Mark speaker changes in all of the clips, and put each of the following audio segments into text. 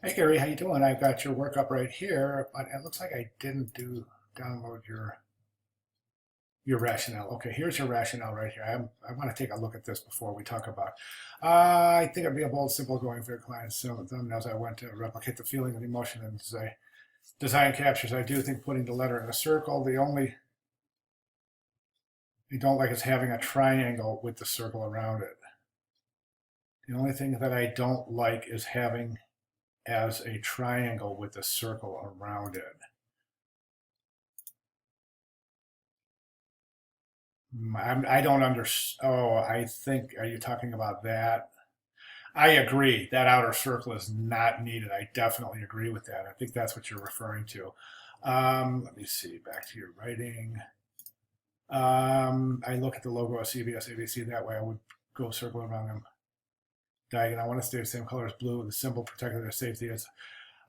Speaker 1: Hey Gary, how you doing? I've got your work up right here, but it looks like I didn't download your rationale. Okay, here's your rationale right here. I want to take a look at this before we talk about. I think it'd be a bold, simple going for your clients. So thumbnails I want to replicate the feeling and emotion and design captures. I do think putting the letter in a circle. The only I don't like is having a triangle with the circle around it. The only thing that I don't like is having as a triangle with a circle around it. I don't understand. Oh, I think, are you talking about that? I agree. That outer circle is not needed. I definitely agree with that. I think that's what you're referring to. Let me see. Back to your writing. I look at the logo of CBS ABC that way. I would go circle around them. Diagonal. I want to stay the same color as blue. The symbol protecting their safety is.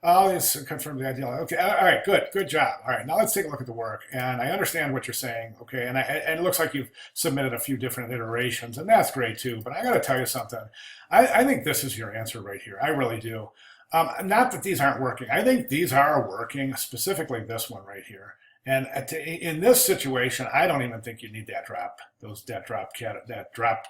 Speaker 1: Oh, this confirms the ideal. Okay, all right, good job. All right, now let's take a look at the work. And I understand what you're saying, okay, and it looks like you've submitted a few different iterations, and that's great too. But I got to tell you something. I think this is your answer right here. I really do. Not that these aren't working. I think these are working, specifically this one right here. And in this situation, I don't even think you need that drop, that drop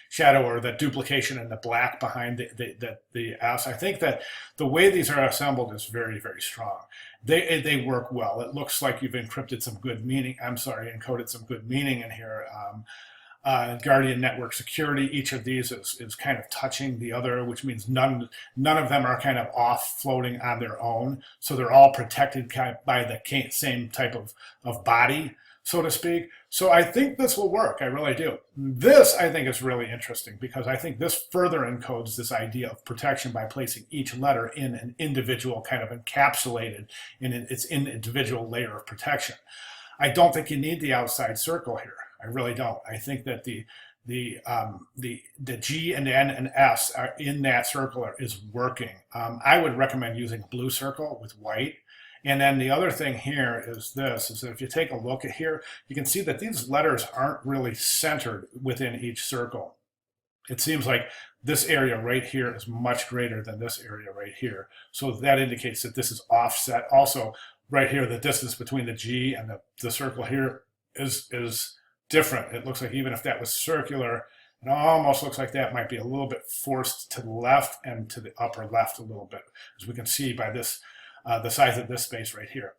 Speaker 1: shadow or that duplication in the black behind the S. I think that the way these are assembled is very, very strong. They work well. It looks like you've encrypted some good meaning. I'm sorry, encoded some good meaning in here. Guardian Network Security. Each of these is kind of touching the other, which means none of them are kind of off floating on their own. So they're all protected by the same type of body, so to speak. So I think this will work. I really do. This, I think, is really interesting because I think this further encodes this idea of protection by placing each letter in an individual, kind of encapsulated in its individual layer of protection. I don't think you need the outside circle here. I really don't. I think that the G and N and S are in that circle is working. I would recommend using a blue circle with white. And then the other thing here is this, is that if you take a look at here, you can see that these letters aren't really centered within each circle. It seems like this area right here is much greater than this area right here. So that indicates that this is offset. Also, right here, the distance between the G and the circle here is different. It looks like even if that was circular, it almost looks like that might be a little bit forced to the left and to the upper left a little bit, as we can see by this, the size of this space right here.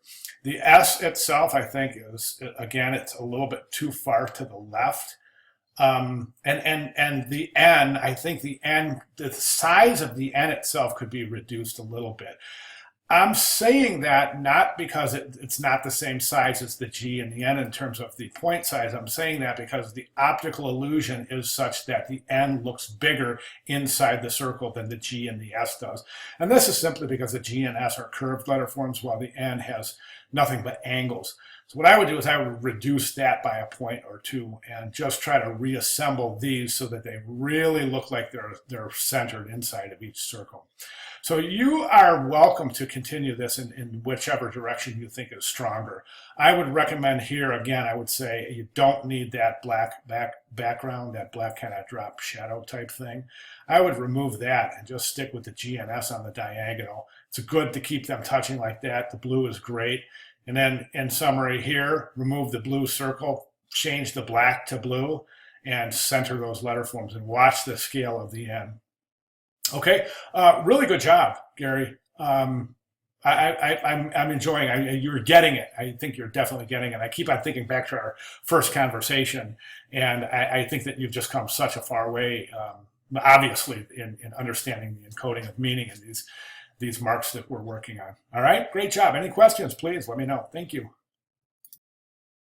Speaker 1: The S itself, I think, is, again, it's a little bit too far to the left. And the N, I think the size of the N itself could be reduced a little bit. I'm saying that not because it's not the same size as the G and the N in terms of the point size. I'm saying that because the optical illusion is such that the N looks bigger inside the circle than the G and the S does. And this is simply because the G and S are curved letter forms while the N has nothing but angles. So what I would do is I would reduce that by a point or two and just try to reassemble these so that they really look like they're centered inside of each circle. So you are welcome to continue this in whichever direction you think is stronger. I would recommend here, again, I would say you don't need that black background, that black kind of drop shadow type thing. I would remove that and just stick with the G and S on the diagonal. It's good to keep them touching like that. The blue is great. And then in summary here, remove the blue circle, change the black to blue, and center those letter forms and watch the scale of the N. Okay, really good job, Gary. I'm enjoying. You're getting it. I think you're definitely getting it. I keep on thinking back to our first conversation, and I think that you've just come such a far way, obviously, in understanding the encoding of meaning in these marks that we're working on. All right, great job. Any questions, please let me know. Thank you.